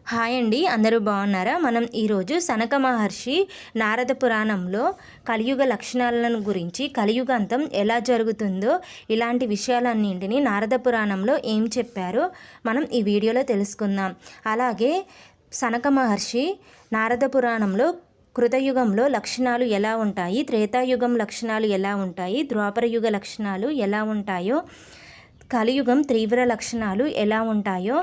Hi అండి, అందరూ బాగున్నారా? మనం ఈరోజు సనక మహర్షి నారద పురాణంలో కలియుగ లక్షణాలను గురించి, కలియుగాంతం ఎలా జరుగుతుందో ఇలాంటి విషయాలన్నింటినీ నారద పురాణంలో ఏం చెప్పారో మనం ఈ వీడియోలో తెలుసుకుందాం. అలాగే సనక మహర్షి నారద పురాణంలో కృతయుగంలో లక్షణాలు ఎలా ఉంటాయి, త్రేతాయుగం లక్షణాలు ఎలా ఉంటాయి, ద్వాపరయుగ లక్షణాలు ఎలా ఉంటాయో, కలియుగం తీవ్ర లక్షణాలు ఎలా ఉంటాయో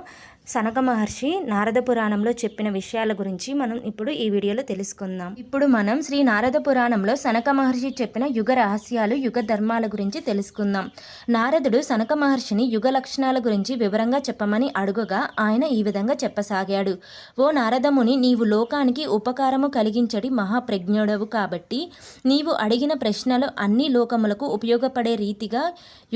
సనక మహర్షి నారద పురాణంలో చెప్పిన విషయాల గురించి మనం ఇప్పుడు ఈ వీడియోలో తెలుసుకుందాం. ఇప్పుడు మనం శ్రీ నారద పురాణంలో సనక మహర్షి చెప్పిన యుగ రహస్యాలు, యుగ ధర్మాల గురించి తెలుసుకుందాం. నారదుడు సనక మహర్షిని యుగ లక్షణాల గురించి వివరంగా చెప్పమని అడుగగా ఆయన ఈ విధంగా చెప్పసాగాడు. ఓ నారదముని, నీవు లోకానికి ఉపకారము కలిగించడి మహాప్రజ్ఞుడవు కాబట్టి నీవు అడిగిన ప్రశ్నలు అన్ని లోకములకు ఉపయోగపడే రీతిగా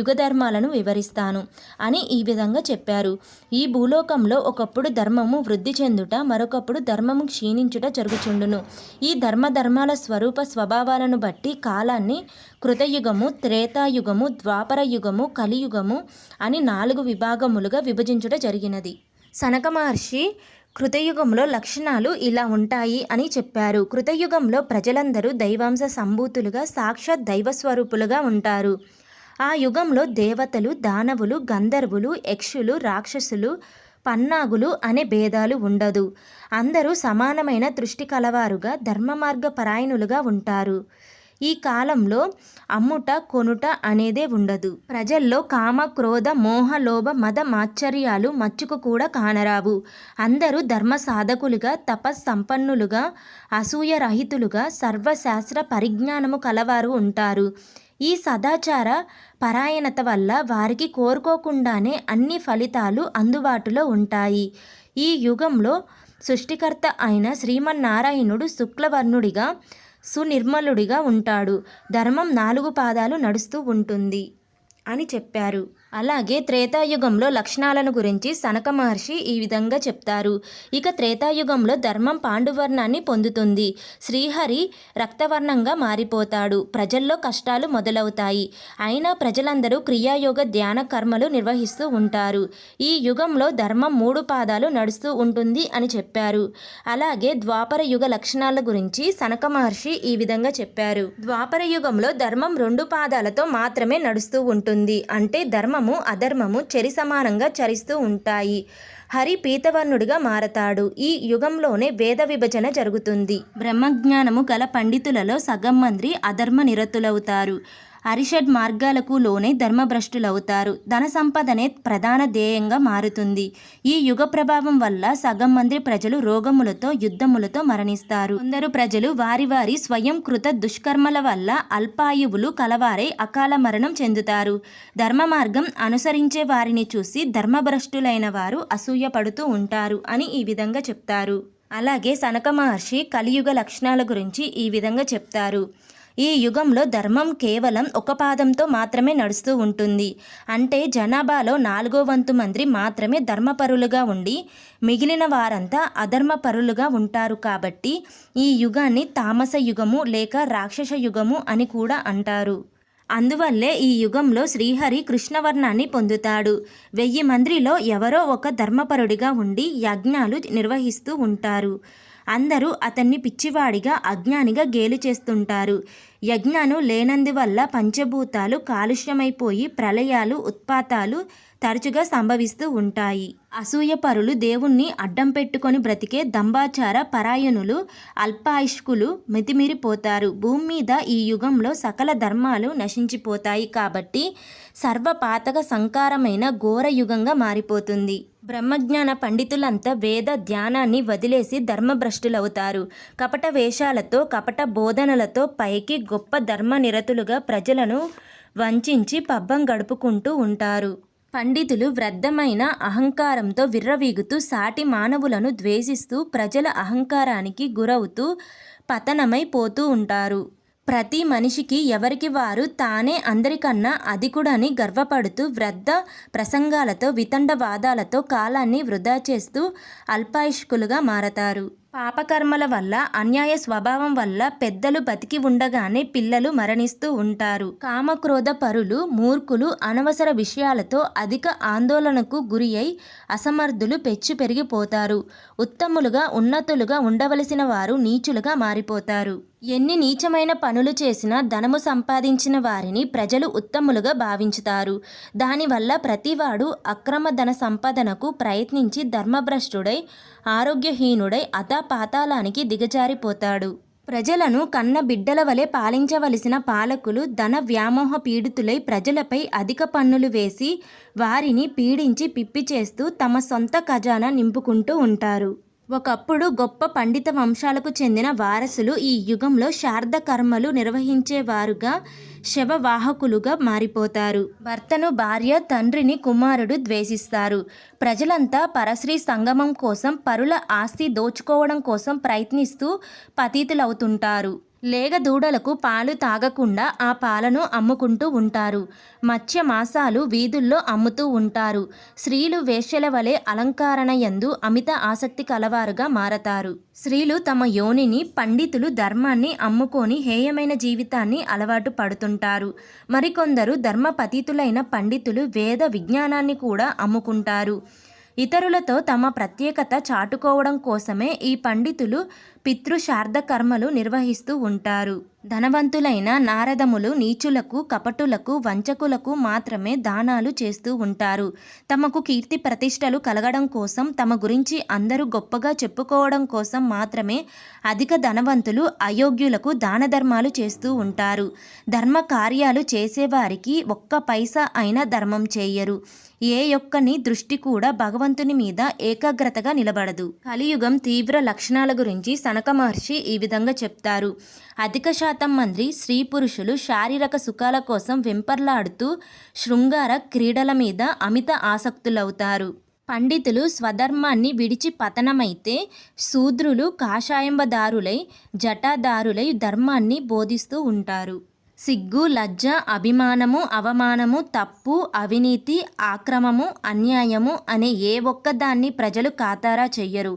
యుగ ధర్మాలను వివరిస్తాను అని ఈ విధంగా చెప్పారు. ఈ భూలోక ఒకప్పుడు ధర్మము వృద్ధి చెందుట, మరొకప్పుడు ధర్మము క్షీణించుట జరుగుచుండును. ఈ ధర్మాల స్వరూప స్వభావాలను బట్టి కాలాన్ని కృతయుగము, త్రేతాయుగము, ద్వాపర యుగము, కలియుగము అని 4 విభాగములుగా విభజించుట జరిగినది. సనక మహర్షి కృతయుగంలో లక్షణాలు ఇలా ఉంటాయి అని చెప్పారు. కృతయుగంలో ప్రజలందరూ దైవాంశ సంభూతులుగా, సాక్షాత్ దైవస్వరూపులుగా ఉంటారు. ఆ యుగంలో దేవతలు, దానవులు, గంధర్వులు, యక్షులు, రాక్షసులు, పన్నాగులు అనే భేదాలు ఉండదు. అందరూ సమానమైన దృష్టి కలవారుగా, ధర్మ మార్గ పరాయణులుగా ఉంటారు. ఈ కాలంలో అమ్ముట కొనుట అనేదే ఉండదు. ప్రజల్లో కామ, క్రోధ, మోహ, లోభ, మద, మాత్సర్యాలు మచ్చుకు కూడా కానరావు. అందరూ ధర్మ సాధకులుగా, తపస్సంపన్నులుగా, అసూయ రహితులుగా, సర్వశాస్త్ర పరిజ్ఞానము కలవారు ఉంటారు. ఈ సదాచార పరాయణత వల్ల వారికి కోరుకోకుండానే అన్ని ఫలితాలు అందుబాటులో ఉంటాయి. ఈ యుగంలో సృష్టికర్త అయిన శ్రీమన్నారాయణుడు శుక్లవర్ణుడిగా, సునిర్మలుడిగా ఉంటాడు. ధర్మం 4 పాదాలు నడుస్తూ ఉంటుంది అని చెప్పారు. అలాగే త్రేతాయుగంలో లక్షణాలను గురించి సనక మహర్షి ఈ విధంగా చెప్తారు. ఇక త్రేతాయుగంలో ధర్మం పాండువర్ణాన్ని పొందుతుంది. శ్రీహరి రక్తవర్ణంగా మారిపోతాడు. ప్రజల్లో కష్టాలు మొదలవుతాయి. అయినా ప్రజలందరూ క్రియాయోగ ధ్యాన కర్మలు నిర్వహిస్తూ ఉంటారు. ఈ యుగంలో ధర్మం 3 పాదాలు నడుస్తూ ఉంటుంది అని చెప్పారు. అలాగే ద్వాపర యుగ లక్షణాల గురించి సనక మహర్షి ఈ విధంగా చెప్పారు. ద్వాపర యుగంలో ధర్మం 2 పాదాలతో మాత్రమే నడుస్తూ ఉంటుంది. అంటే ధర్మము, అధర్మము చెరి సమానంగా చరిస్తూ ఉంటాయి. హరి పీతవర్ణుడిగా మారతాడు. ఈ యుగంలోనే వేద విభజన జరుగుతుంది. బ్రహ్మజ్ఞానము గల పండితులలో సగం మంది అధర్మ నిరతులవుతారు. అరిషడ్ మార్గాలకు లోనే ధర్మభ్రష్టులవుతారు. ధన సంపదనే ప్రధాన ధ్యేయంగా మారుతుంది. ఈ యుగ ప్రభావం వల్ల సగం మంది ప్రజలు రోగములతో, యుద్ధములతో మరణిస్తారు. కొందరు ప్రజలు వారి వారి స్వయం కృత దుష్కర్మల వల్ల అల్పాయువులు కలవారై అకాల మరణం చెందుతారు. ధర్మ మార్గం అనుసరించే వారిని చూసి ధర్మభ్రష్టులైన వారు అసూయ పడుతూ ఉంటారు అని ఈ విధంగా చెప్తారు. అలాగే సనక మహర్షి కలియుగ లక్షణాల గురించి ఈ విధంగా చెప్తారు. ఈ యుగంలో ధర్మం కేవలం 1 పాదంతో మాత్రమే నడుస్తూ ఉంటుంది. అంటే జనాభాలో 4వ వంతు మంది మాత్రమే ధర్మపరులుగా ఉండి మిగిలిన వారంతా అధర్మపరులుగా ఉంటారు. కాబట్టి ఈ యుగాన్ని తామస యుగము లేక రాక్షస యుగము అని కూడా అంటారు. అందువల్లే ఈ యుగంలో శ్రీహరి కృష్ణవర్ణాన్ని పొందుతాడు. 1000 మందిలో ఎవరో ఒక ధర్మపరుడిగా ఉండి యజ్ఞాలు నిర్వహిస్తూ ఉంటారు. అందరూ అతన్ని పిచ్చివాడిగా, అజ్ఞానిగా గేలి చేస్తుంటారు. యజ్ఞాను లేనందువల్ల పంచభూతాలు కాలుష్యమైపోయి ప్రళయాలు, ఉత్పాతాలు తరచుగా సంభవిస్తూ ఉంటాయి. అసూయపరులు, దేవుణ్ణి అడ్డం పెట్టుకొని బ్రతికే దంబాచార పరాయణులు, అల్పాయుష్కులు మితిమీరిపోతారు. భూమి మీద ఈ యుగంలో సకల ధర్మాలు నశించిపోతాయి. కాబట్టి సర్వపాతక సంకారమైన ఘోర యుగంగా మారిపోతుంది. బ్రహ్మజ్ఞాన పండితులంతా వేద ధ్యానాన్ని వదిలేసి ధర్మభ్రష్టులవుతారు. కపట వేషాలతో, కపట బోధనలతో పైకి గొప్ప ధర్మనిరతులుగా ప్రజలను వంచించి పబ్బం గడుపుకుంటూ ఉంటారు. పండితులు వ్యర్థమైన అహంకారంతో విర్రవీగుతూ సాటి మానవులను ద్వేషిస్తూ ప్రజల అహంకారానికి గురవుతూ పతనమైపోతూ ఉంటారు. ప్రతి మనిషికి ఎవరికి వారు తానే అందరికన్నా అధికుడని గర్వపడుతూ వ్యర్థ ప్రసంగాలతో, వితండవాదాలతో కాలాన్ని వృధా చేస్తూ అల్పాయుష్కులుగా మారతారు. పాపకర్మల వల్ల, అన్యాయ స్వభావం వల్ల పెద్దలు బతికి ఉండగానే పిల్లలు మరణిస్తూ ఉంటారు. కామక్రోధ పరులు, మూర్ఖులు అనవసర విషయాలతో అధిక ఆందోళనకు గురి అయి అసమర్థులు పెచ్చు పెరిగిపోతారు. ఉత్తములుగా, ఉన్నతులుగా ఉండవలసిన వారు నీచులుగా మారిపోతారు. ఎన్ని నీచమైన పనులు చేసినా ధనము సంపాదించిన వారిని ప్రజలు ఉత్తములుగా భావించుతారు. దానివల్ల ప్రతివాడు అక్రమ ధన సంపాదనకు ప్రయత్నించి ధర్మభ్రష్టుడై, ఆరోగ్యహీనుడై అథాపాతాళానికి దిగజారిపోతాడు. ప్రజలను కన్న బిడ్డల వలె పాలించవలసిన పాలకులు ధన వ్యామోహ పీడితులై ప్రజలపై అధిక పన్నులు వేసి వారిని పీడించి పిప్పి చేస్తూ తమ సొంత ఖజానా నింపుకుంటూ ఉంటారు. ఒకప్పుడు గొప్ప పండిత వంశాలకు చెందిన వారసులు ఈ యుగంలో శార్ద కర్మలు నిర్వహించేవారుగా, శవవాహకులుగా మారిపోతారు. భర్తను భార్య, తండ్రిని కుమారుడు ద్వేషిస్తారు. ప్రజలంతా పరశ్రీ సంగమం కోసం, పరుల ఆస్తి దోచుకోవడం కోసం ప్రయత్నిస్తూ పతితులవుతుంటారు. లేగ దూడలకు పాలు తాగకుండా ఆ పాలను అమ్ముకుంటూ ఉంటారు. మత్స్య మాంసాలు వీధుల్లో అమ్ముతూ ఉంటారు. స్త్రీలు వేశ్యల వలె అలంకరణ యందు అమిత ఆసక్తి కలవారుగా మారతారు. స్త్రీలు తమ యోనిని, పండితులు ధర్మాన్ని అమ్ముకొని హేయమైన జీవితాన్ని అలవాటు పడుతుంటారు. మరికొందరు ధర్మపతితులైన పండితులు వేద విజ్ఞానాన్ని కూడా అమ్ముకుంటారు. ఇతరులతో తమ ప్రత్యేకత చాటుకోవడం కోసమే ఈ పండితులు పితృశార్ద కర్మలు నిర్వహిస్తూ ఉంటారు. ధనవంతులైన నారదములు నీచులకు, కపటులకు, వంచకులకు మాత్రమే దానాలు చేస్తూ ఉంటారు. తమకు కీర్తి ప్రతిష్టలు కలగడం కోసం, తమ గురించి అందరూ గొప్పగా చెప్పుకోవడం కోసం మాత్రమే అధిక ధనవంతులు అయోగ్యులకు దాన ధర్మాలు చేస్తూ ఉంటారు. ధర్మ కార్యాలు చేసేవారికి ఒక్క పైసా అయినా ధర్మం చేయరు. ఏ యొక్కని దృష్టి కూడా భగవంతుని మీద ఏకాగ్రతగా నిలబడదు. కలియుగం తీవ్ర లక్షణాల గురించి సనక మహర్షి ఈ విధంగా చెప్తారు. అధిక శాతం మంది స్త్రీ పురుషులు శారీరక సుఖాల కోసం వెంపర్లాడుతూ శృంగార క్రీడల మీద అమిత ఆసక్తులవుతారు. పండితులు స్వధర్మాన్ని విడిచి పతనమైతే శూద్రులు కాషాయంబదారులై, జటాదారులై ధర్మాన్ని బోధిస్తూ ఉంటారు. సిగ్గు, లజ్జ, అభిమానము, అవమానము, తప్పు, అవినీతి, ఆక్రమము, అన్యాయము అనే ఏ ఒక్కదాన్ని ప్రజలు ఖాతరా చెయ్యరు.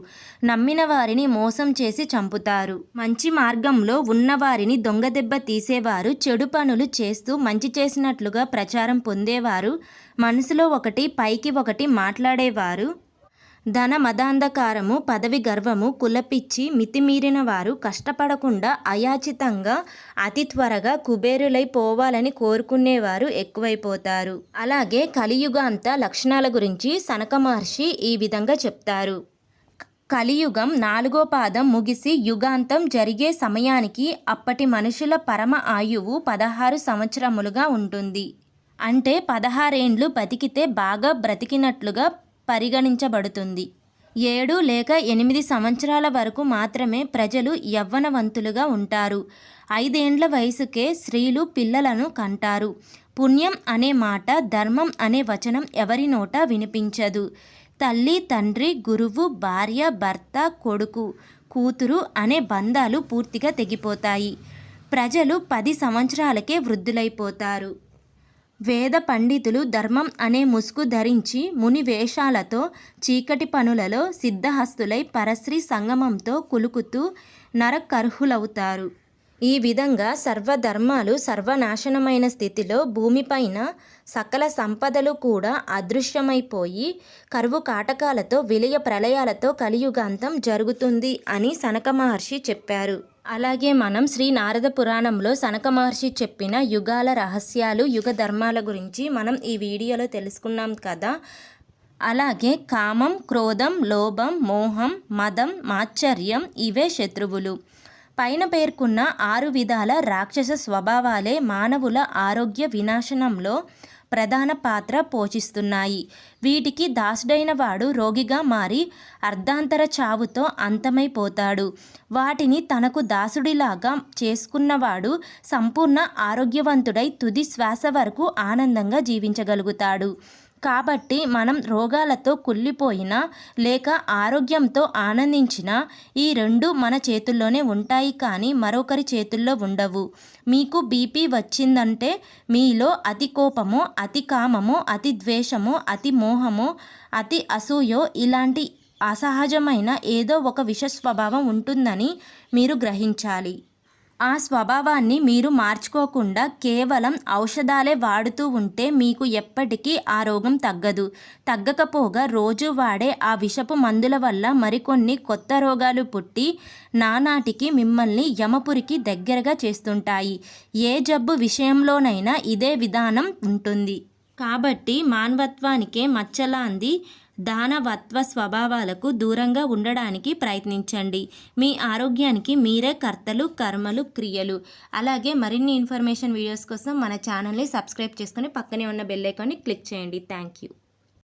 నమ్మిన వారిని మోసం చేసి చంపుతారు. మంచి మార్గంలో ఉన్నవారిని దొంగదెబ్బ తీసేవారు, చెడు పనులు చేస్తూ మంచి చేసినట్లుగా ప్రచారం పొందేవారు, మనసులో ఒకటి పైకి ఒకటి మాట్లాడేవారు, ధన మదాంధకారము, పదవి గర్వము, కులపిచ్చి మితిమీరిన వారు, కష్టపడకుండా అయాచితంగా అతి త్వరగా కుబేరులై పోవాలని కోరుకునేవారు ఎక్కువైపోతారు. అలాగే కలియుగాంత లక్షణాల గురించి సనక మహర్షి ఈ విధంగా చెప్తారు. కలియుగం 4వ పాదం ముగిసి యుగాంతం జరిగే సమయానికి అప్పటి మనుషుల పరమ ఆయువు 16 సంవత్సరములుగా ఉంటుంది. అంటే 16 ఏండ్లు బతికితే బాగా బ్రతికినట్లుగా పరిగణించబడుతుంది. 7 లేక 8 సంవత్సరాల వరకు మాత్రమే ప్రజలు యవ్వనవంతులుగా ఉంటారు. 5 ఏండ్ల వయసుకే స్త్రీలు పిల్లలను కంటారు. పుణ్యం అనే మాట, ధర్మం అనే వచనం ఎవరి నోట వినిపించదు. తల్లి, తండ్రి, గురువు, భార్య, భర్త, కొడుకు, కూతురు అనే బంధాలు పూర్తిగా తెగిపోతాయి. ప్రజలు 10 సంవత్సరాలకే వృద్ధులైపోతారు. వేద పండితులు ధర్మం అనే ముసుగు ధరించి ముని వేషాలతో చీకటి పనులలో సిద్ధహస్తులై పరశ్రీ సంగమంతో కులుకుతూ నరకర్హులవుతారు. ఈ విధంగా సర్వధర్మాలు సర్వనాశనమైన స్థితిలో భూమిపైన సకల సంపదలు కూడా అదృశ్యమైపోయి కరువు కాటకాలతో విలయ ప్రళయాలతో కలియుగాంతం జరుగుతుంది అని సనక మహర్షి చెప్పారు. అలాగే మనం శ్రీ నారద పురాణంలో సనక మహర్షి చెప్పిన యుగాల రహస్యాలు, యుగ ధర్మాల గురించి మనం ఈ వీడియోలో తెలుసుకున్నాం కదా. అలాగే కామం, క్రోధం, లోభం, మోహం, మదం, మాత్సర్యం ఇవే శత్రువులు. పైన పేర్కొన్న 6 విధాల రాక్షస స్వభావాలే మానవుల ఆరోగ్య వినాశనంలో ప్రధాన పాత్ర పోషిస్తున్నాయి. వీటికి దాసుడైన వాడు రోగిగా మారి అర్ధాంతర చావుతో అంతమైపోతాడు. వాటిని తనకు దాసుడిలాగా చేసుకున్నవాడు సంపూర్ణ ఆరోగ్యవంతుడై తుది శ్వాస వరకు ఆనందంగా జీవించగలుగుతాడు. కాబట్టి మనం రోగాలతో కుళ్ళిపోయినా లేక ఆరోగ్యంతో ఆనందించినా ఈ రెండు మన చేతుల్లోనే ఉంటాయి, కానీ మరొకరి చేతుల్లో ఉండవు. మీకు బీపీ వచ్చిందంటే మీలో అతి కోపమో, అతి కామమో, అతి ద్వేషమో, అతి మోహమో, అతి అసూయో ఇలాంటి అసహజమైన ఏదో ఒక విష స్వభావం ఉంటుందని మీరు గ్రహించాలి. ఆ స్వభావాన్ని మీరు మార్చుకోకుండా కేవలం ఔషధాలే వాడుతూ ఉంటే మీకు ఎప్పటికీ ఆ రోగం తగ్గదు. తగ్గకపోగా రోజు వాడే ఆ విషపు మందుల వల్ల మరికొన్ని కొత్త రోగాలు పుట్టి నానాటికి మిమ్మల్ని యమపురికి దగ్గరగా చేస్తుంటాయి. ఏ జబ్బు విషయంలోనైనా ఇదే విధానం ఉంటుంది. కాబట్టి మానవత్వానికే మచ్చలాంది దానవత్వ స్వభావాలకు దూరంగా ఉండడానికి ప్రయత్నించండి. మీ ఆరోగ్యానికి మీరే కర్తలు, కర్మలు, క్రియలు. అలాగే మరిన్ని ఇన్ఫర్మేషన్ వీడియోస్ కోసం మన ఛానల్ని సబ్స్క్రైబ్ చేసుకొని పక్కనే ఉన్న బెల్ ఐకాన్ని క్లిక్ చేయండి. Thank you.